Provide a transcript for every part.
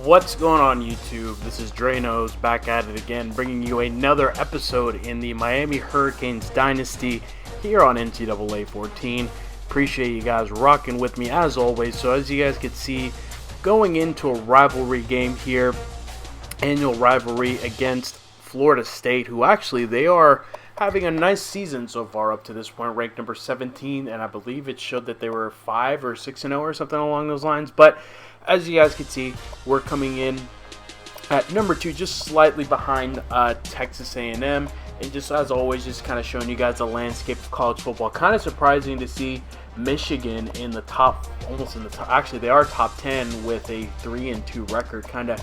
What's going on YouTube? This is Drano's back at it again, bringing you another episode in the Miami Hurricanes Dynasty here on Ncaa 14. Appreciate you guys rocking with me as always. So as you guys can see, going into a rivalry game here, annual rivalry against Florida State, who actually they are having a nice season so far up to this point, ranked number 17, and I believe it showed that they were 5 or 6-0 or something along those lines. But as you guys can see, we're coming in at number 2, just slightly behind Texas A&M, and just as always, just kind of showing you guys the landscape of college football. Kind of surprising to see Michigan in the top, almost in the top. Actually, they are top 10 with a 3-2 record. Kind of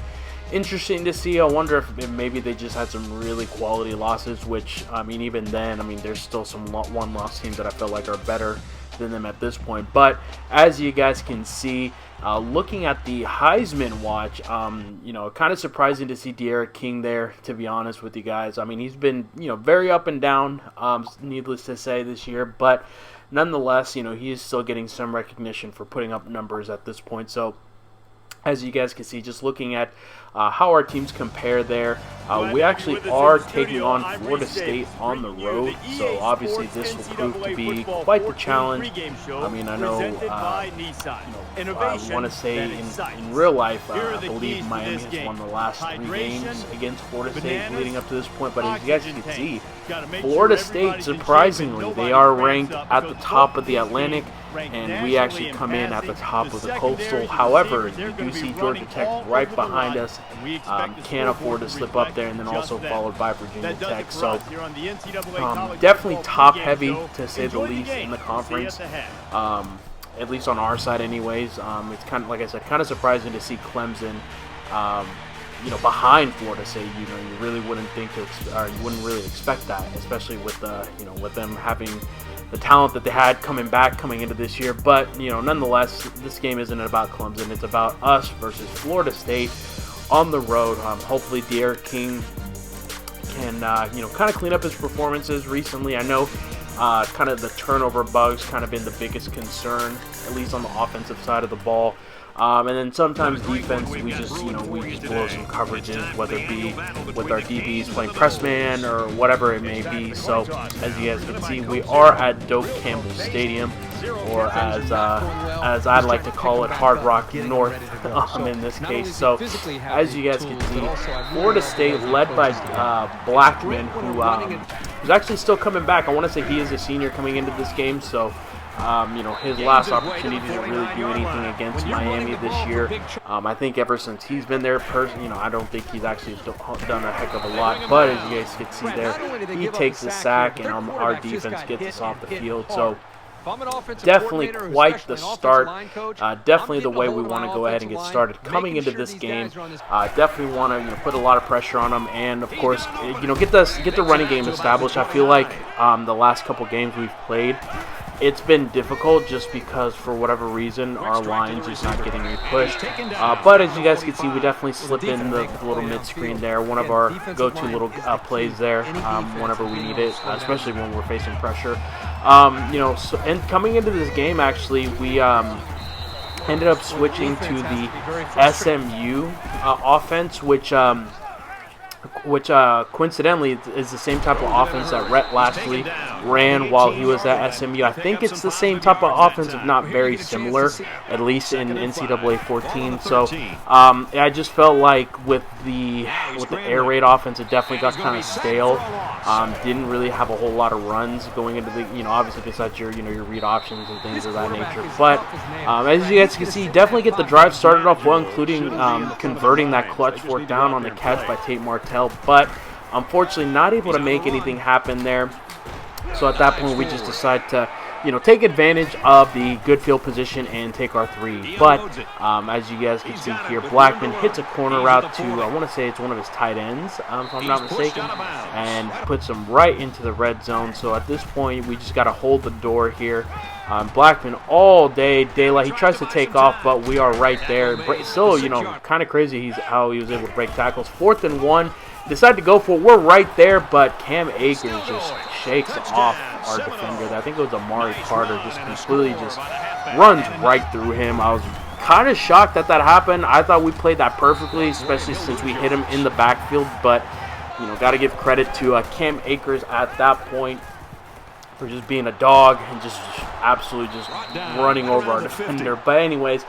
interesting to see. I wonder if maybe they just had some really quality losses, which, I mean, even then, I mean, there's still some one-loss teams that I feel like are better than them at this point. But as you guys can see, looking at the Heisman watch, kind of surprising to see D'Eriq King there, to be honest with you guys. I mean, he's been, very up and down, needless to say, this year. But nonetheless, he is still getting some recognition for putting up numbers at this point. So as you guys can see, just looking at how our teams compare there, we actually are taking on Florida State on the road, so obviously this will prove to be quite the challenge. I mean, I know, I want to say in real life, I believe Miami has won the last 3 games against Florida State leading up to this point, but as you guys can see, Florida State, surprisingly, they are ranked at the top of the Atlantic, and we actually come in at the top of the Coastal. However, you do see Georgia Tech right behind us. Can't afford to slip up there, and then also followed by Virginia Tech. So definitely top heavy, to say the least, in the conference. At least on our side anyways. It's kind of, like I said, kind of surprising to see Clemson behind Florida State. You really wouldn't think to, or you wouldn't really expect that, especially with with them having the talent that they had coming into this year. But nonetheless, this game isn't about Clemson. It's about us versus Florida State on the road. Hopefully D'Eriq King can kind of clean up his performances recently. I know kind of the turnover bugs kind of been the biggest concern, at least on the offensive side of the ball. And then sometimes defense, we just blow some coverages, whether it be with our DBs playing press man or whatever it may be. So as you guys can see, we are at Doak Campbell Stadium, or as I like to call it, Hard Rock North in this case. So as you guys can see, Florida State led by Blackman, who's actually still coming back. I want to say he is a senior coming into this game, so his last opportunity to really do anything against Miami this year. I think ever since he's been there, I don't think he's actually done a heck of a lot. But as you guys can see there, he takes the sack, and our defense gets us off the field. So definitely quite the start. Definitely the way we want to go ahead and get started coming into this game. Definitely want to put a lot of pressure on them, and of course get the running game established. I feel like the last couple games we've played, it's been difficult just because for whatever reason our line's just not getting pushed. But as you guys can see, we definitely slip in the little mid screen there. One of our go-to little plays there whenever we need it, especially when we're facing pressure. And coming into this game, actually, we ended up switching to the SMU offense, which coincidentally is the same type of offense that Rhett Lashlee ran while he was at SMU. I think it's the same type of offense, if not very similar, at least in NCAA 14. So I just felt like with the air raid offense, it definitely got kind of stale. Didn't really have a whole lot of runs going into the, obviously besides your read options and things of that nature. But as you guys can see, definitely get the drive started off well, including converting that clutch fourth down on the catch by Tate Martell. But unfortunately not able to make anything happen there. So at that point we just decide to take advantage of the good field position and take our 3. But as you guys can see here, Blackman hits a corner route to, I want to say it's one of his tight ends, if I'm not mistaken, and puts him right into the red zone. So at this point we just got to hold the door here. Blackman all day, daylight. He tries to take off, but we are right there. Still, kind of crazy how he was able to break tackles. 4th and 1. Decide to go for it. We're right there, but Cam Akers just shakes off our defender. I think it was Amari Carter. Just completely just runs right through him. I was kind of shocked that happened. I thought we played that perfectly, especially since we hit him in the backfield. But, you know, got to give credit to Cam Akers at that point for just being a dog and just absolutely just running over our defender. But anyways,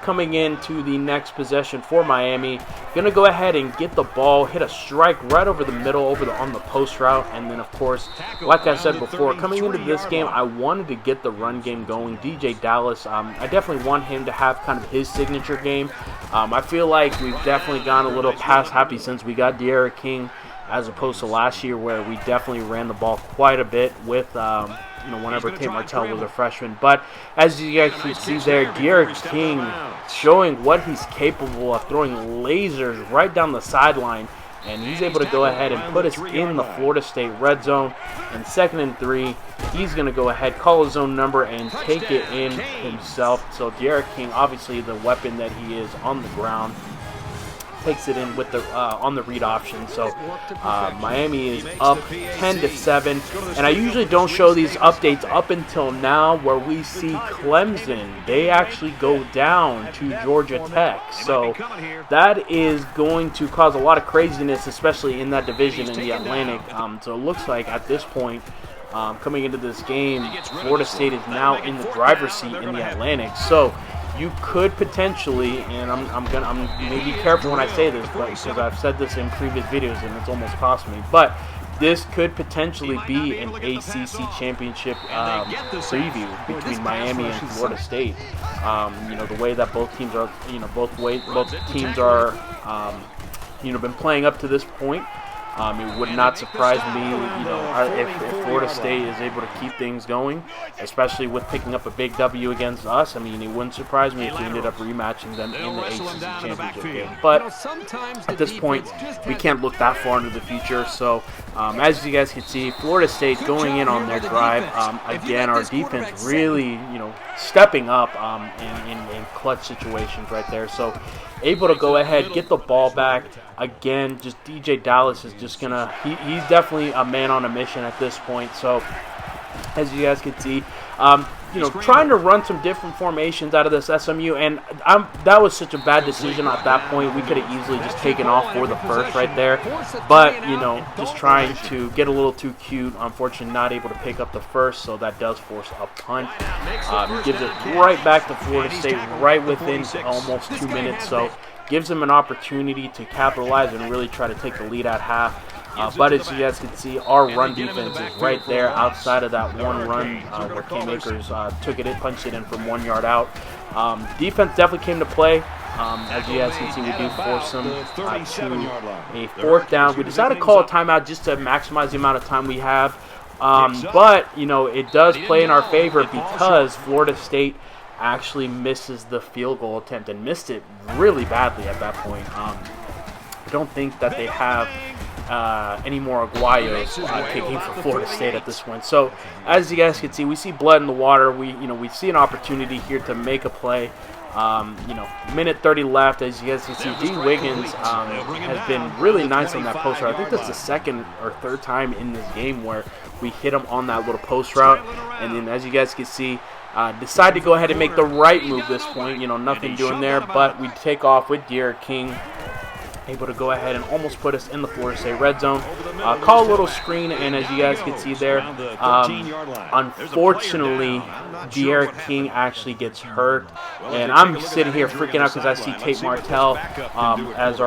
coming into the next possession for Miami, gonna go ahead and get the ball, hit a strike right over the middle, on the post route, and then of course, like I said before, coming into this game, I wanted to get the run game going. DJ Dallas, I definitely want him to have kind of his signature game. I feel like we've definitely gone a little pass happy since we got D'Eriq King, as opposed to last year where we definitely ran the ball quite a bit with you know, whenever Tate Martell was a freshman. But as you guys can see there, D'Eriq King showing what he's capable of, throwing lasers right down the sideline, and he's able to go ahead and put us in the Florida State red zone. And 2nd and 3, he's going to go ahead, call his own number, and take it in himself. So D'Eriq King, obviously the weapon that he is on the ground, takes it in with the on the read option. So Miami is up 10-7, and I usually don't show these updates up until now, where we see Clemson, they actually go down to Georgia Tech. So that is going to cause a lot of craziness, especially in that division in the Atlantic. So it looks like at this point, coming into this game, Florida State is now in the driver's seat in the Atlantic. So you could potentially, and I'm gonna be careful when I say this, but because I've said this in previous videos and it's almost cost me, but this could potentially be an ACC championship preview between Miami and Florida State. You know, the way that both teams are, you know, both teams are, you know, been playing up to this point. It would not surprise me, you know, if Florida State is able to keep things going, especially with picking up a big W against us. I mean, it wouldn't surprise me if we ended up rematching them in the ACC championship game. But at this point, we can't look that far into the future. So, as you guys can see, Florida State going in on their drive. Again, our defense really, you know, stepping up in clutch situations right there. So, able to go ahead, get the ball back. Again, just DJ Dallas is just going to – he's definitely a man on a mission at this point. So, as you guys can see, you know, trying to run some different formations out of this SMU, and that was such a bad decision at that point. We could have easily just taken off for the first right there. But, you know, just trying to get a little too cute. Unfortunately, not able to pick up the first, so that does force a punt. Gives it right back to Florida State right within almost 2 minutes. So, gives them an opportunity to capitalize and really try to take the lead at half. But as you guys can see, our run defense is right there outside of that one run where Cam Akers took it in, punched it in from 1 yard out. Defense definitely came to play. As you guys can see, we do force them to a 4th down. We decided to call a timeout just to maximize the amount of time we have. But, you know, it does play in our favor because Florida State actually misses the field goal attempt and missed it really badly at that point. I don't think that they have any more Aguayos kicking for Florida State at this point. So as you guys can see, we see blood in the water. We see an opportunity here to make a play. You know, minute 30 left. As you guys can see, D. Wiggins has been really nice on that post route. I think that's the 2nd or 3rd time in this game where we hit him on that little post route. And then as you guys can see, decide to go ahead and make the right move this point. You know, nothing doing there, but we take off with D'Eriq King, able to go ahead and almost put us in the Florida State red zone. Call a little screen, and as you guys can see there, unfortunately, D'Eriq King actually gets hurt, and I'm sitting here freaking out because I see Tate Martell as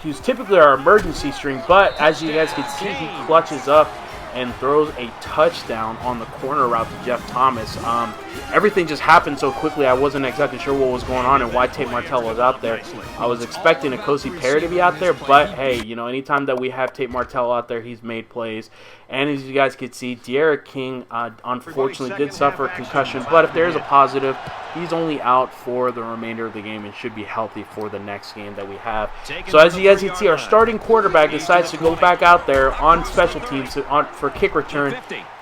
he's typically our emergency string, but as you guys can see, he clutches up and throws a touchdown on the corner route to Jeff Thomas. Everything just happened so quickly, I wasn't exactly sure what was going on and why Tate Martell was out there. I was expecting N'Kosi Perry to be out there, but hey, you know, anytime that we have Tate Martell out there, he's made plays. And as you guys can see, D'Eriq King unfortunately did suffer a concussion, but if there is a positive, he's only out for the remainder of the game and should be healthy for the next game that we have. So as you guys can see, our starting quarterback decides to go back out there on special teams for kick return,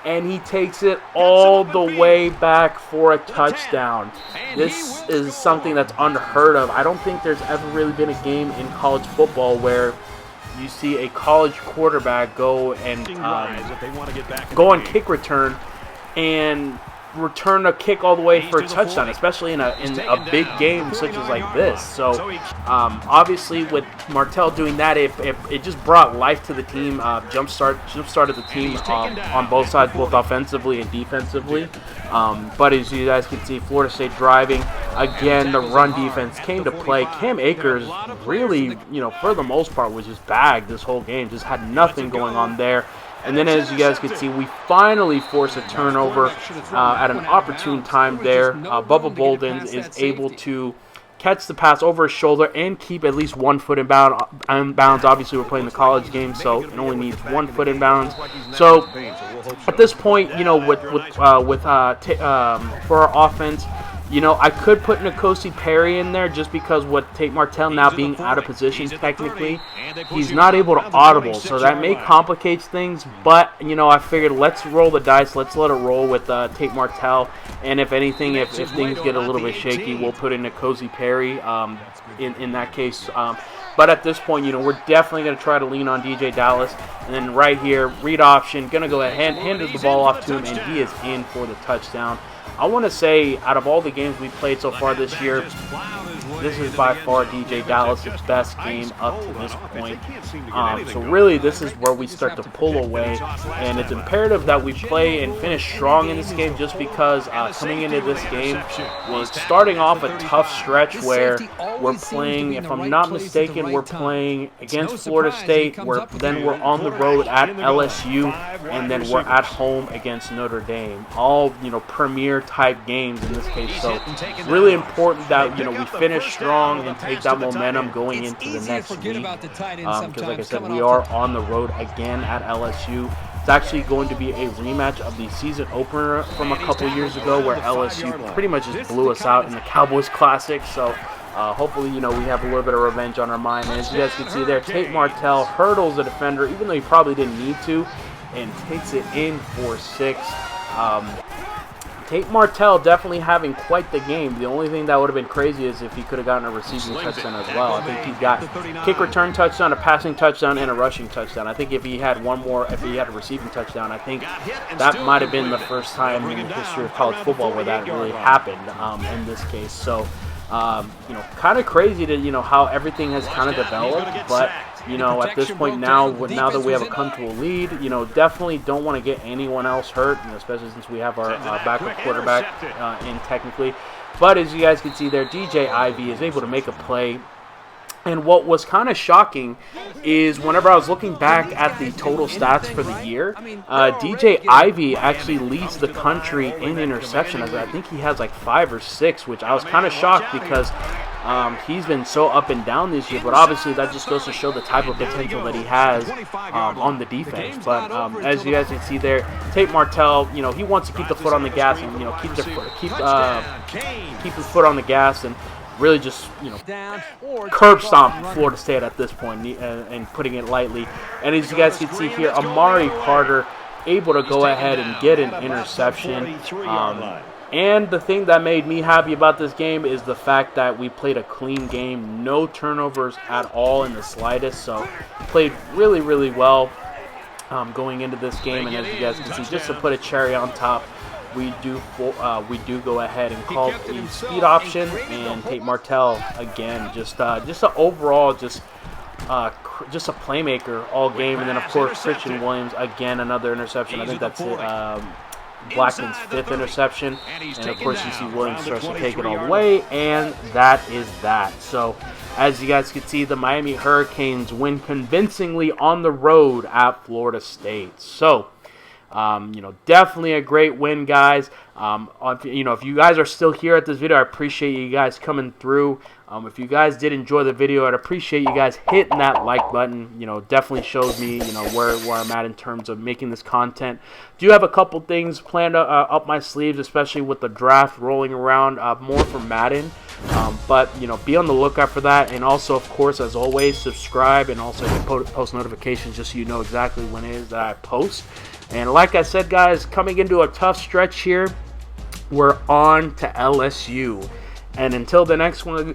and he takes it all the way back for a touchdown. This is something that's unheard of. I don't think there's ever really been a game in college football where you see a college quarterback go and go on kick return and return a kick all the way for a touchdown, especially in a big game such as like this. So obviously with Martell doing that, it just brought life to the team, jump started the team on both sides, both offensively and defensively. But as you guys can see, Florida State driving again. The run defense came to play. Cam Akers really, for the most part, was just bagged this whole game. Just had nothing going on there. And then, as you guys can see, we finally force a turnover at an opportune time there. Bubba Bolden is able to catch the pass over his shoulder and keep at least 1 foot in bounds. Obviously, we're playing the college game, so it only needs 1 foot in bounds. So at this point, for our offense, I could put Ncaa Perry in there just because with Tate Martell now being out of position technically, he's not able to audible, so that may complicate things. But I figured let's roll the dice, let's let it roll with Tate Martell, and if anything, if things get a little bit shaky, we'll put in Ncaa Perry in that case. But at this point, we're definitely going to try to lean on DJ Dallas. And then right here, read option, going to go ahead, handed the ball off to him, and he is in for the touchdown. I want to say, out of all the games we played so far this year, this is by far DJ Dallas' best game up to this point. So really, this is where we start to pull away, and it's imperative that we play and finish strong in this game, just because coming into this game, we're starting off a tough stretch where we're playing, if I'm not mistaken, we're playing against Florida State, then we're on the road at LSU, and then we're at home against Notre Dame. All, premier type games in this case. So it's really important that we finish strong and take that momentum going into the next week. Because like I said, we are on the road again at LSU. It's actually going to be a rematch of the season opener from a couple years ago, where LSU pretty much just blew us out in the Cowboys Classic. So hopefully, we have a little bit of revenge on our mind. And as you guys can see there, Tate Martell hurdles the defender, even though he probably didn't need to, and takes it in for 6. Tate Martell definitely having quite the game. The only thing that would have been crazy is if he could have gotten a receiving touchdown as well. I think he's got kick return touchdown, a passing touchdown, and a rushing touchdown. I think if he had a receiving touchdown, I think that might have been the first time in the history of college football where that really happened in this case. So, kind of crazy to, how everything has kind of developed, but at this point now that we have a comfortable lead, definitely don't want to get anyone else hurt, especially since we have our backup quarterback in technically. But as you guys can see there, DJ Ivy is able to make a play. And what was kind of shocking is whenever I was looking back at the total stats for the year, DJ Ivy actually leads the country in interceptions. I think he has like 5 or 6, which I was kind of shocked because he's been so up and down this year. But obviously that just goes to show the type of potential that he has on the defense. But as you guys can see there, Tate Martell, he wants to keep the foot on the gas and keep his foot on the gas and really just, curb stomp Florida State at this point, and putting it lightly. And as you guys can see here, Amari Carter able to go ahead and get an interception. And the thing that made me happy about this game is the fact that we played a clean game, no turnovers at all in the slightest. So played really, really well going into this game. And as you guys can see, just to put a cherry on top, we do go ahead and call the speed option, and Tate Martell again, just an overall just a playmaker all game. And then of course Christian Williams again, another interception. I think that's Blackman's 5th interception, and of course you see Williams starts to take it all the way, and that is that. So as you guys can see, the Miami Hurricanes win convincingly on the road at Florida State. So definitely a great win, guys. If you guys are still here at this video, I appreciate you guys coming through. If you guys did enjoy the video, I'd appreciate you guys hitting that like button. Definitely shows me, where I'm at in terms of making this content. Do have a couple things planned up my sleeves, especially with the draft rolling around, more for Madden. But be on the lookout for that. And also, of course, as always, subscribe and also hit post notifications just so you know exactly when it is that I post. And like I said, guys, coming into a tough stretch here, we're on to LSU. And until the next one,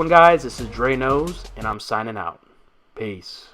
guys, this is Dre Knows, and I'm signing out. Peace.